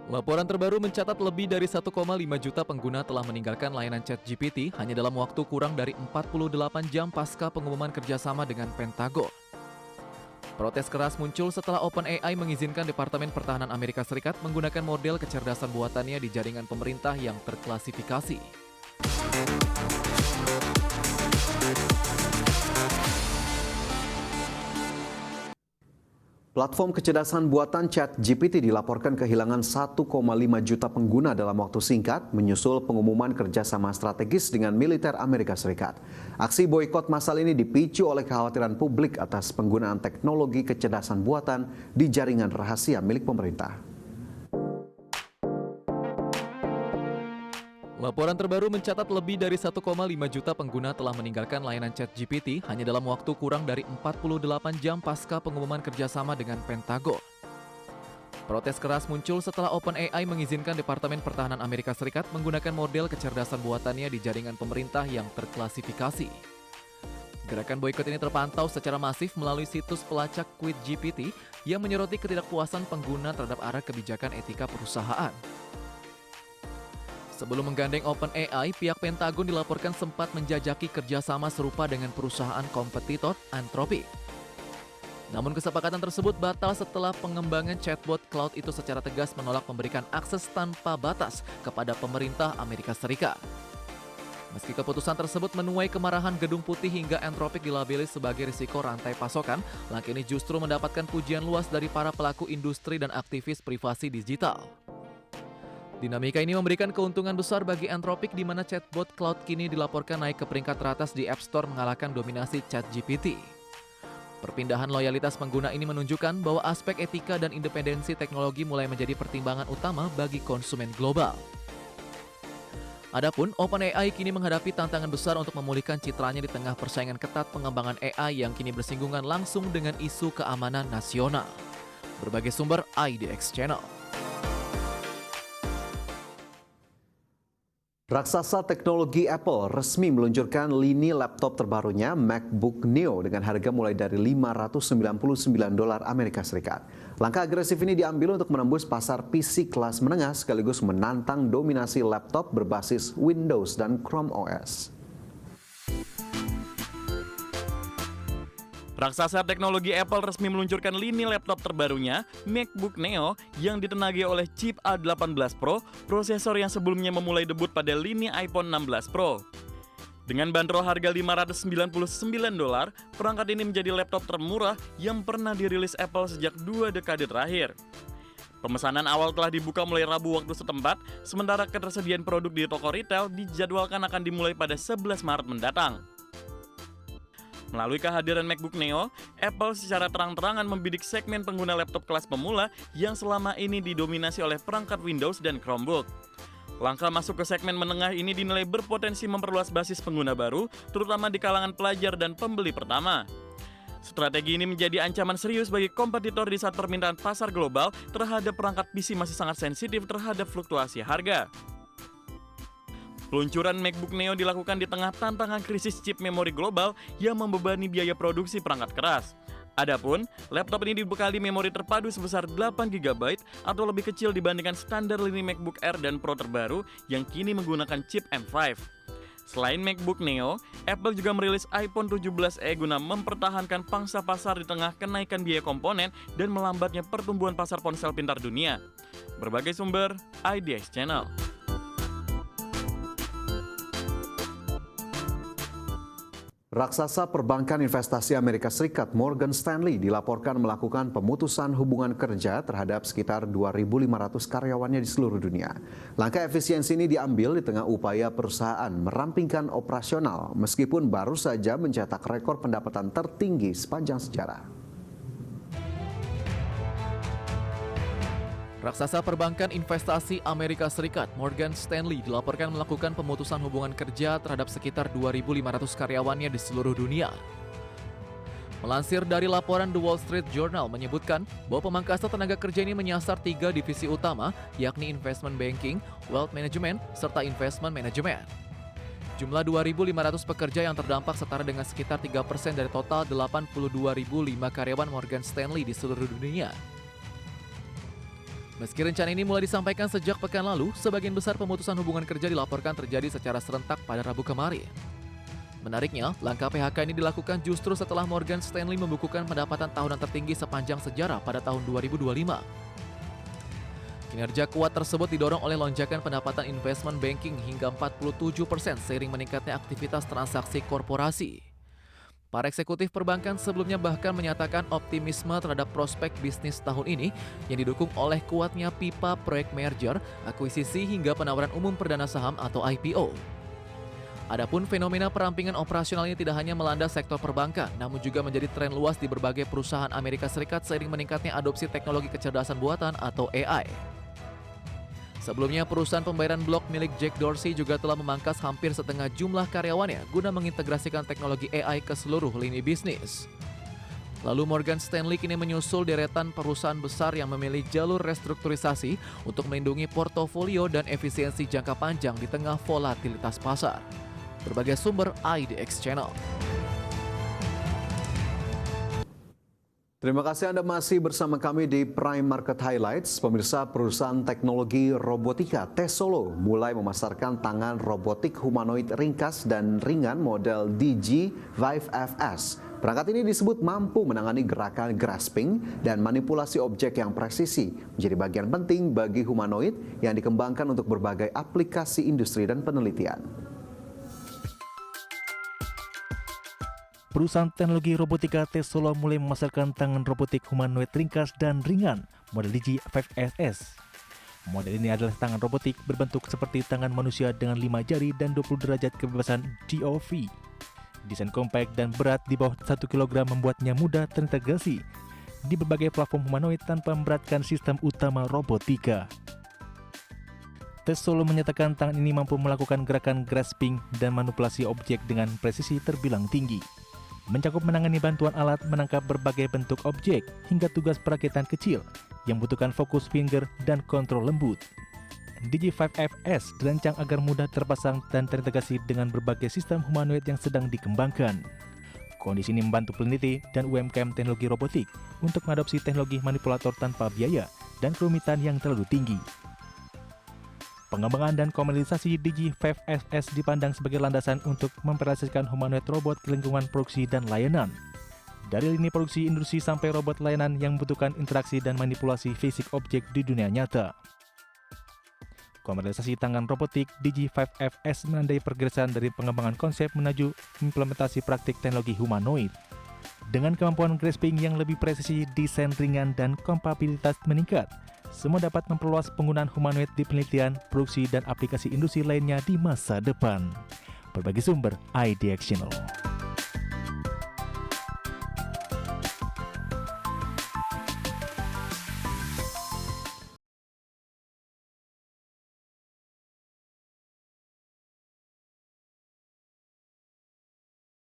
Laporan terbaru mencatat lebih dari 1,5 juta pengguna telah meninggalkan layanan ChatGPT hanya dalam waktu kurang dari 48 jam pasca pengumuman kerjasama dengan Pentagon. Protes keras muncul setelah OpenAI mengizinkan Departemen Pertahanan Amerika Serikat menggunakan model kecerdasan buatannya di jaringan pemerintah yang terklasifikasi. Platform kecerdasan buatan ChatGPT dilaporkan kehilangan 1,5 juta pengguna dalam waktu singkat menyusul pengumuman kerjasama strategis dengan militer Amerika Serikat. Aksi boikot massal ini dipicu oleh kekhawatiran publik atas penggunaan teknologi kecerdasan buatan di jaringan rahasia milik pemerintah. Laporan terbaru mencatat lebih dari 1,5 juta pengguna telah meninggalkan layanan ChatGPT hanya dalam waktu kurang dari 48 jam pasca pengumuman kerjasama dengan Pentagon. Protes keras muncul setelah OpenAI mengizinkan Departemen Pertahanan Amerika Serikat menggunakan model kecerdasan buatannya di jaringan pemerintah yang terklasifikasi. Gerakan boikot ini terpantau secara masif melalui situs pelacak QuitGPT yang menyoroti ketidakpuasan pengguna terhadap arah kebijakan etika perusahaan. Sebelum menggandeng OpenAI, pihak Pentagon dilaporkan sempat menjajaki kerjasama serupa dengan perusahaan kompetitor Anthropic. Namun kesepakatan tersebut batal setelah pengembangan chatbot cloud itu secara tegas menolak memberikan akses tanpa batas kepada pemerintah Amerika Serikat. Meski keputusan tersebut menuai kemarahan Gedung Putih hingga Anthropic dilabeli sebagai risiko rantai pasokan, langkah ini justru mendapatkan pujian luas dari para pelaku industri dan aktivis privasi digital. Dinamika ini memberikan keuntungan besar bagi Anthropic di mana chatbot cloud kini dilaporkan naik ke peringkat teratas di App Store mengalahkan dominasi ChatGPT. Perpindahan loyalitas pengguna ini menunjukkan bahwa aspek etika dan independensi teknologi mulai menjadi pertimbangan utama bagi konsumen global. Adapun OpenAI kini menghadapi tantangan besar untuk memulihkan citranya di tengah persaingan ketat pengembangan AI yang kini bersinggungan langsung dengan isu keamanan nasional. Berbagai sumber IDX Channel. Raksasa teknologi Apple resmi meluncurkan lini laptop terbarunya MacBook Neo dengan harga mulai dari $599 Amerika Serikat. Langkah agresif ini diambil untuk menembus pasar PC kelas menengah sekaligus menantang dominasi laptop berbasis Windows dan Chrome OS. Raksasa teknologi Apple resmi meluncurkan lini laptop terbarunya, MacBook Neo, yang ditenagai oleh chip A18 Pro, prosesor yang sebelumnya memulai debut pada lini iPhone 16 Pro. Dengan bandrol harga $599, perangkat ini menjadi laptop termurah yang pernah dirilis Apple sejak 2 dekade terakhir. Pemesanan awal telah dibuka mulai Rabu waktu setempat, sementara ketersediaan produk di toko retail dijadwalkan akan dimulai pada 11 Maret mendatang. Melalui kehadiran MacBook Neo, Apple secara terang-terangan membidik segmen pengguna laptop kelas pemula yang selama ini didominasi oleh perangkat Windows dan Chromebook. Langkah masuk ke segmen menengah ini dinilai berpotensi memperluas basis pengguna baru, terutama di kalangan pelajar dan pembeli pertama. Strategi ini menjadi ancaman serius bagi kompetitor di saat permintaan pasar global terhadap perangkat PC masih sangat sensitif terhadap fluktuasi harga. Peluncuran MacBook Neo dilakukan di tengah tantangan krisis chip memori global yang membebani biaya produksi perangkat keras. Adapun, laptop ini dibekali memori terpadu sebesar 8GB atau lebih kecil dibandingkan standar lini MacBook Air dan Pro terbaru yang kini menggunakan chip M5. Selain MacBook Neo, Apple juga merilis iPhone 17e guna mempertahankan pangsa pasar di tengah kenaikan biaya komponen dan melambatnya pertumbuhan pasar ponsel pintar dunia. Berbagai sumber, IDX Channel. Raksasa perbankan investasi Amerika Serikat Morgan Stanley dilaporkan melakukan pemutusan hubungan kerja terhadap sekitar 2.500 karyawannya di seluruh dunia. Langkah efisiensi ini diambil di tengah upaya perusahaan merampingkan operasional meskipun baru saja mencetak rekor pendapatan tertinggi sepanjang sejarah. Raksasa perbankan investasi Amerika Serikat Morgan Stanley dilaporkan melakukan pemutusan hubungan kerja terhadap sekitar 2.500 karyawannya di seluruh dunia. Melansir dari laporan The Wall Street Journal menyebutkan bahwa pemangkasan tenaga kerja ini menyasar 3 divisi utama, yakni investment banking, wealth management, serta investment management. Jumlah 2.500 pekerja yang terdampak setara dengan sekitar 3% dari total 82.005 karyawan Morgan Stanley di seluruh dunia. Meski rencana ini mulai disampaikan sejak pekan lalu, sebagian besar pemutusan hubungan kerja dilaporkan terjadi secara serentak pada Rabu kemarin. Menariknya, langkah PHK ini dilakukan justru setelah Morgan Stanley membukukan pendapatan tahunan tertinggi sepanjang sejarah pada tahun 2025. Kinerja kuat tersebut didorong oleh lonjakan pendapatan investment banking hingga 47% seiring meningkatnya aktivitas transaksi korporasi. Para eksekutif perbankan sebelumnya bahkan menyatakan optimisme terhadap prospek bisnis tahun ini yang didukung oleh kuatnya pipa proyek merger, akuisisi hingga penawaran umum perdana saham atau IPO. Adapun fenomena perampingan operasional ini tidak hanya melanda sektor perbankan, namun juga menjadi tren luas di berbagai perusahaan Amerika Serikat seiring meningkatnya adopsi teknologi kecerdasan buatan atau AI. Sebelumnya, perusahaan pembayaran blok milik Jack Dorsey juga telah memangkas hampir setengah jumlah karyawannya guna mengintegrasikan teknologi AI ke seluruh lini bisnis. Lalu Morgan Stanley kini menyusul deretan perusahaan besar yang memilih jalur restrukturisasi untuk melindungi portofolio dan efisiensi jangka panjang di tengah volatilitas pasar. Berbagai sumber IDX Channel. Terima kasih Anda masih bersama kami di Prime Market Highlights. Pemirsa, perusahaan teknologi robotika Tesolo mulai memasarkan tangan robotik humanoid ringkas dan ringan model DG5FS. Perangkat ini disebut mampu menangani gerakan grasping dan manipulasi objek yang presisi, menjadi bagian penting bagi humanoid yang dikembangkan untuk berbagai aplikasi industri dan penelitian. Perusahaan teknologi robotika Tesolo mulai memasarkan tangan robotik humanoid ringkas dan ringan model DG5FS. Model ini adalah tangan robotik berbentuk seperti tangan manusia dengan 5 jari dan 20 derajat kebebasan DOV. Desain kompak dan berat di bawah 1 kg membuatnya mudah terintegrasi di berbagai platform humanoid tanpa memberatkan sistem utama robotika. Tesolo menyatakan tangan ini mampu melakukan gerakan grasping dan manipulasi objek dengan presisi terbilang tinggi. Mencakup menangani bantuan alat menangkap berbagai bentuk objek hingga tugas perakitan kecil yang membutuhkan fokus finger dan kontrol lembut. DG5FS dirancang agar mudah terpasang dan terintegrasi dengan berbagai sistem humanoid yang sedang dikembangkan. Kondisi ini membantu peneliti dan UMKM teknologi robotik untuk mengadopsi teknologi manipulator tanpa biaya dan kerumitan yang terlalu tinggi. Pengembangan dan komersialisasi DG5FS dipandang sebagai landasan untuk memperrealisasikan humanoid robot ke lingkungan produksi dan layanan. Dari lini produksi industri sampai robot layanan yang membutuhkan interaksi dan manipulasi fisik objek di dunia nyata. Komersialisasi tangan robotik DG5FS menandai pergerakan dari pengembangan konsep menuju implementasi praktik teknologi humanoid. Dengan kemampuan grasping yang lebih presisi, desain ringan, dan kompatibilitas meningkat, semua dapat memperluas penggunaan humanoid di penelitian, produksi, dan aplikasi industri lainnya di masa depan. Berbagai sumber IDX Channel.